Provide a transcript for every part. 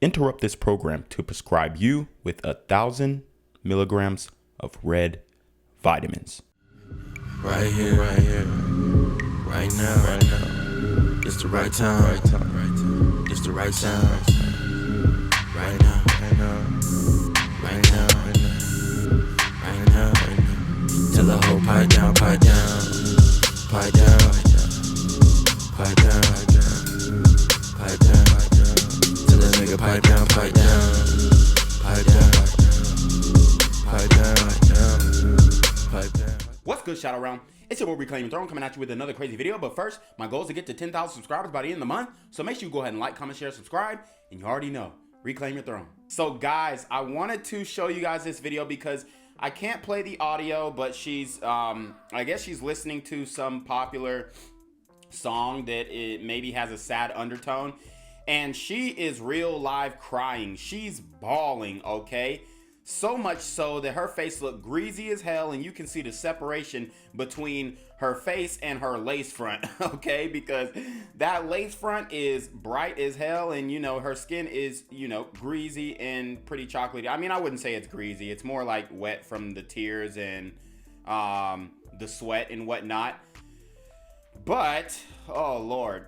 interrupt this program to prescribe you with 1,000 milligrams of red vitamins. Right here, right now. It's the right time, It's the right time, right now. Tell the whole pipe down. Tell the nigga pipe down. What's good, Shadow Realm? It's your boy Reclaim Your Throne coming at you with another crazy video. But first, my goal is to get to 10,000 subscribers by the end of the month. So make sure you go ahead and like, comment, share, subscribe. And you already know, Reclaim Your Throne. So guys, I wanted to show you guys this video because I can't play the audio, but she's, I guess she's listening to some popular song that it maybe has a sad undertone. And she is real live crying. She's bawling, okay? So much so that her face looked greasy as hell, and you can see the separation between her face and her lace front, okay? Because that lace front is bright as hell, and you know, her skin is, you know, greasy and pretty chocolatey. I mean, I wouldn't say it's greasy. It's more like wet from the tears and the sweat and whatnot. But, oh Lord,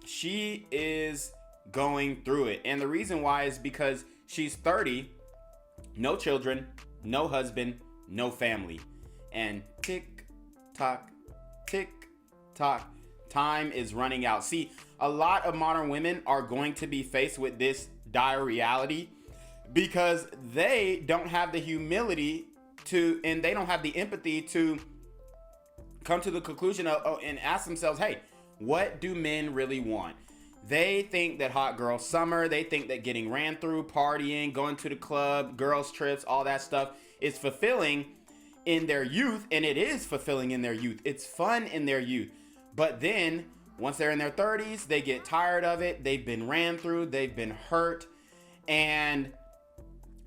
she is going through it. And the reason why is because she's 30, no children, no husband, no family. And tick tock, time is running out. See, a lot of modern women are going to be faced with this dire reality because they don't have the humility to, and they don't have the empathy to come to the conclusion of and ask themselves, hey, what do men really want? They think that hot girl summer, they think that getting ran through, partying, going to the club, girls trips, all that stuff is fulfilling in their youth, and it is fulfilling in their youth. It's fun in their youth. But then once they're in their 30s, they get tired of it. They've been ran through, they've been hurt, and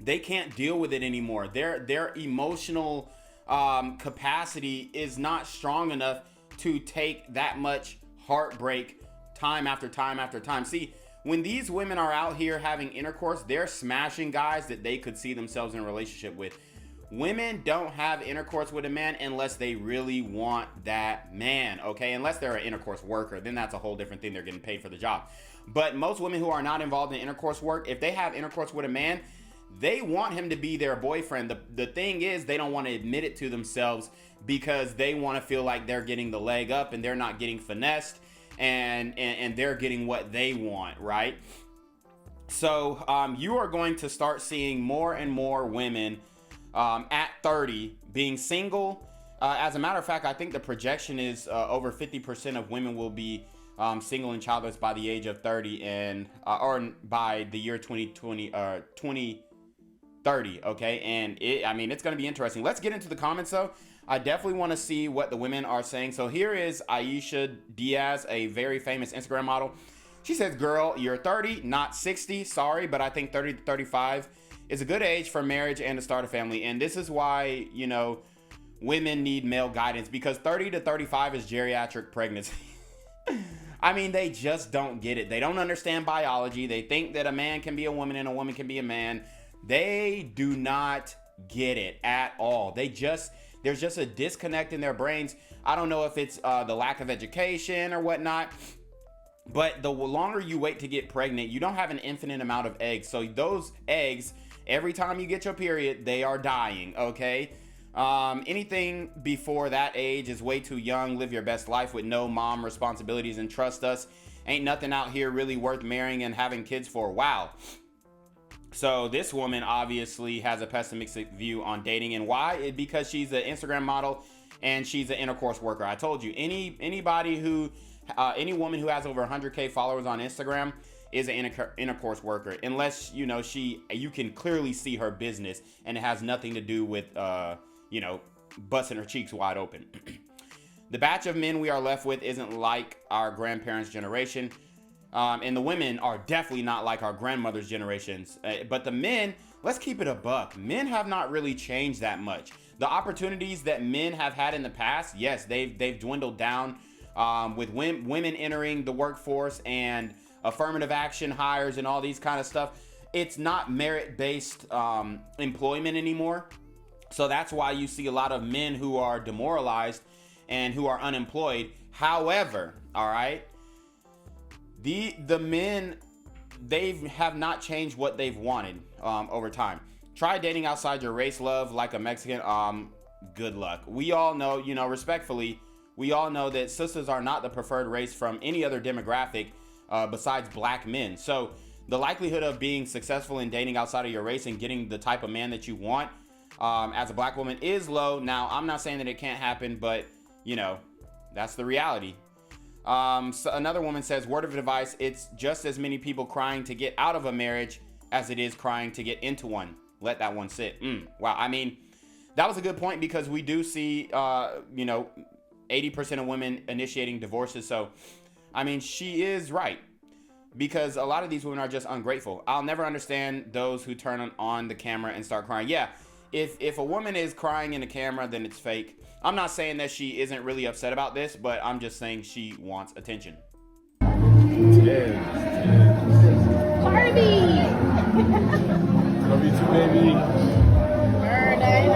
they can't deal with it anymore. Their emotional capacity is not strong enough to take that much heartbreak time after time. See, when these women are out here having intercourse, they're smashing guys that they could see themselves in a relationship with. Women don't have intercourse with a man unless they really want that man, okay? Unless they're an intercourse worker, then that's a whole different thing. They're getting paid for the job. But most women who are not involved in intercourse work, if they have intercourse with a man, they want him to be their boyfriend. The thing is, they don't want to admit it to themselves because they want to feel like they're getting the leg up and they're not getting finessed. And they're getting what they want, right? So you are going to start seeing more and more women at 30 being single. As a matter of fact, I think the projection is over 50% of women will be single and childless by the age of 30 and or by the year 2030, okay? And I mean, it's going to be interesting. Let's get into the comments though. I definitely want to see what the women are saying. So here is Aisha Diaz, a very famous Instagram model. She says, girl, you're 30, not 60. Sorry, but I think 30 to 35 is a good age for marriage and to start a family. And this is why, you know, women need male guidance, because 30 to 35 is geriatric pregnancy. I mean, they just don't get it. They don't understand biology. They think that a man can be a woman and a woman can be a man. They do not get it at all. There's just a disconnect in their brains. I don't know if it's the lack of education or whatnot, but the longer you wait to get pregnant, you don't have an infinite amount of eggs. So those eggs, every time you get your period, they are dying, okay? Anything before that age is way too young. Live your best life with no mom responsibilities and trust us. Ain't nothing out here really worth marrying and having kids for. Wow. So this woman obviously has a pessimistic view on dating. And why? Because she's an Instagram model and she's an intercourse worker. I told you, any woman who has over 100K followers on Instagram is an intercourse worker, unless, you know, you can clearly see her business and it has nothing to do with, you know, busting her cheeks wide open. The batch of men we are left with isn't like our grandparents' generation. And the women are definitely not like our grandmother's generations. But the men, let's keep it a buck. Men have not really changed that much. The opportunities that men have had in the past, yes, they've dwindled down with women entering the workforce and affirmative action hires and all these kind of stuff. it's not merit-based employment anymore. So that's why you see a lot of men who are demoralized and who are unemployed. However, all right, the men, they have not changed what they've wanted over time. Try dating outside your race, love, like a Mexican. Good luck. We all know, you know, respectfully, we all know that sisters are not the preferred race from any other demographic besides black men. So the likelihood of being successful in dating outside of your race and getting the type of man that you want as a black woman is low. Now, I'm not saying that it can't happen, but, you know, that's the reality. So another woman says, word of advice, it's just as many people crying to get out of a marriage as it is crying to get into one. Let that one sit. Wow. I mean, that was a good point, because we do see, you know, 80% of women initiating divorces. So, I mean, she is right, because a lot of these women are just ungrateful. I'll never understand those who turn on the camera and start crying. Yeah, if a woman is crying in the camera, then it's fake. I'm not saying that she isn't really upset about this, but I'm just saying she wants attention. Yeah. Barbie! Love you too, baby. Dale,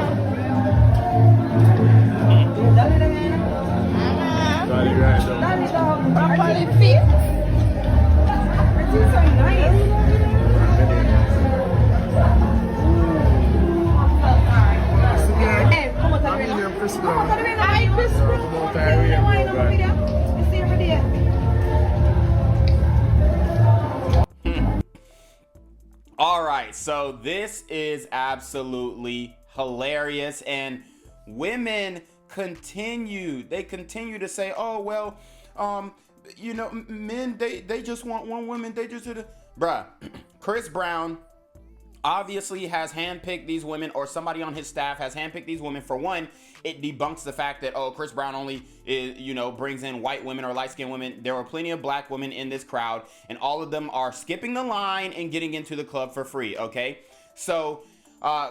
right, Barbie fit. It's so nice. Hey, ¿cómo está bien? ¿Cómo está bien? Ay, Chris All right, so this is absolutely hilarious, and women continue to say, oh, well, you know, men, they just want one woman, they just did it. Bruh, Chris Brown obviously has handpicked these women, or somebody on his staff has handpicked these women. For one, it debunks the fact that, oh, Chris Brown only is, you know, brings in white women or light-skinned women. There were plenty of black women in this crowd, and all of them are skipping the line and getting into the club for free, okay? So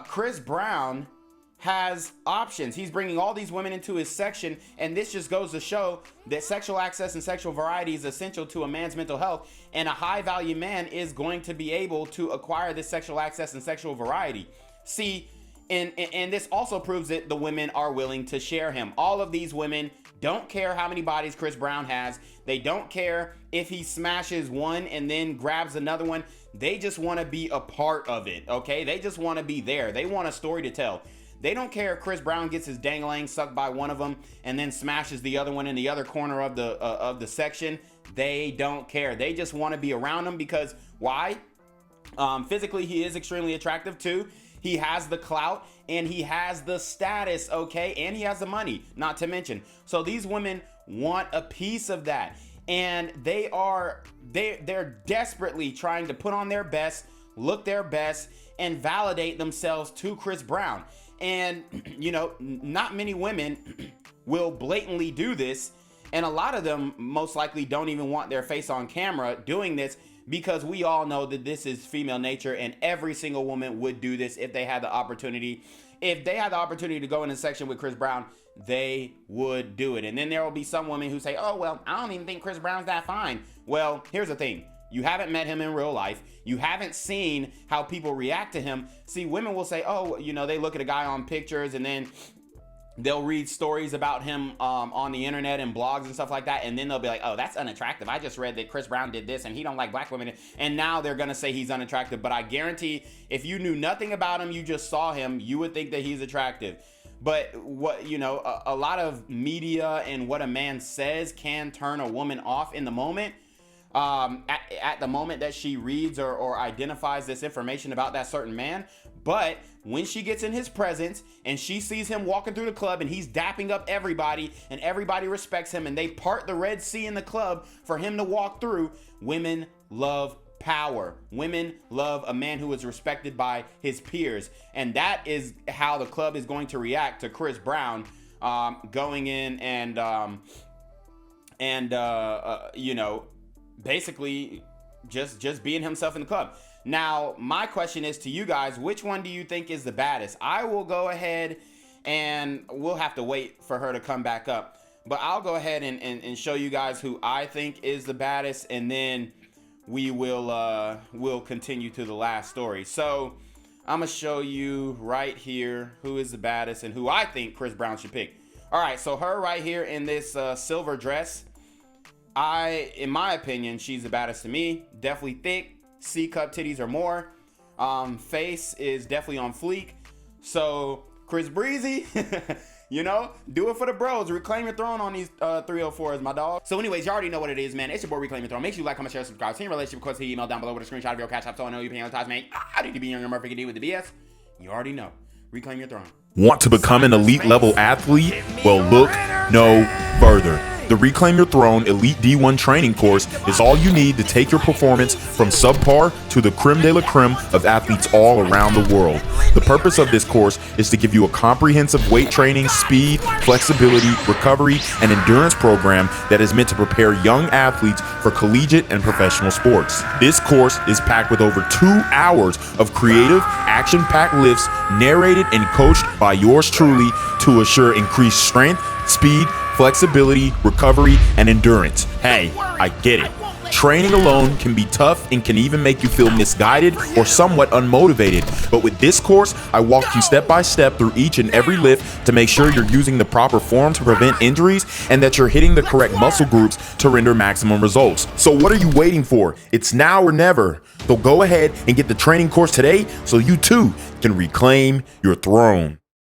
Chris Brown has options. He's bringing all these women into his section, and this just goes to show that sexual access and sexual variety is essential to a man's mental health, and a high value man is going to be able to acquire this sexual access and sexual variety. See, and this also proves that the women are willing to share him. All of these women don't care how many bodies Chris Brown has. They don't care if he smashes one and then grabs another one. They just want to be a part of it, okay? They just want to be there. They want a story to tell. They don't care if Chris Brown gets his dang-a-lang sucked by one of them and then smashes the other one in the other corner of the section. They don't care. They just want to be around him because why? Physically, he is extremely attractive too. He has the clout and he has the status, okay? And he has the money, not to mention. So these women want a piece of that, and they're desperately trying to put on their best, look their best, and validate themselves to Chris Brown. And, you know, not many women will blatantly do this. And a lot of them most likely don't even want their face on camera doing this, because we all know that this is female nature, and every single woman would do this if they had the opportunity. If they had the opportunity to go in a section with Chris Brown, they would do it. And then there will be some women who say, oh, well, I don't even think Chris Brown's that fine. Well, here's the thing. You haven't met him in real life. You haven't seen how people react to him. See, women will say, oh, you know, they look at a guy on pictures and then they'll read stories about him on the internet and blogs and stuff like that. And then they'll be like, oh, that's unattractive. I just read that Chris Brown did this and he don't like black women. And now they're going to say he's unattractive. But I guarantee if you knew nothing about him, you just saw him, you would think that he's attractive. But what, you know, a lot of media and what a man says can turn a woman off in the moment. At the moment that she reads or identifies this information about that certain man. But when she gets in his presence and she sees him walking through the club and he's dapping up everybody and everybody respects him and they part the Red Sea in the club for him to walk through, women love power. Women love a man who is respected by his peers. And that is how the club is going to react to Chris Brown going in and you know, basically just being himself in the club. Now, my question is to you guys, which one do you think is the baddest? I will go ahead and we'll have to wait for her to come back up, but I'll go ahead and show you guys who I think is the baddest, and then we'll continue to the last story. So I'm gonna show you right here who is the baddest and who I think Chris Brown should pick. All right, so her right here in this silver dress, in my opinion, she's the baddest to me. Definitely thick, C-cup titties or more. Face is definitely on fleek. So Chris Breezy, you know, do it for the bros. Reclaim your throne on these 304s, my dog. So anyways, you already know what it is, man. It's your boy Reclaim Your Throne. Make sure you like, comment, share, subscribe. Send your relationship request to email down below with a screenshot of your cash app so I know you're paying on time, man. I need to be on your Murphy D with the BS. You already know. Reclaim your throne. Want to become an elite level athlete? Well, look no further. The Reclaim Your Throne Elite D1 training course is all you need to take your performance from subpar to the creme de la creme of athletes all around the world. The purpose of this course is to give you a comprehensive weight training, speed, flexibility, recovery, and endurance program that is meant to prepare young athletes for collegiate and professional sports. This course is packed with over 2 hours of creative, action-packed lifts narrated and coached by yours truly to assure increased strength, speed, flexibility, recovery, and endurance. Hey, I get it. Training alone can be tough and can even make you feel misguided or somewhat unmotivated. But with this course, I walk you step by step through each and every lift to make sure you're using the proper form to prevent injuries and that you're hitting the correct muscle groups to render maximum results. So what are you waiting for? It's now or never. So go ahead and get the training course today so you too can reclaim your throne.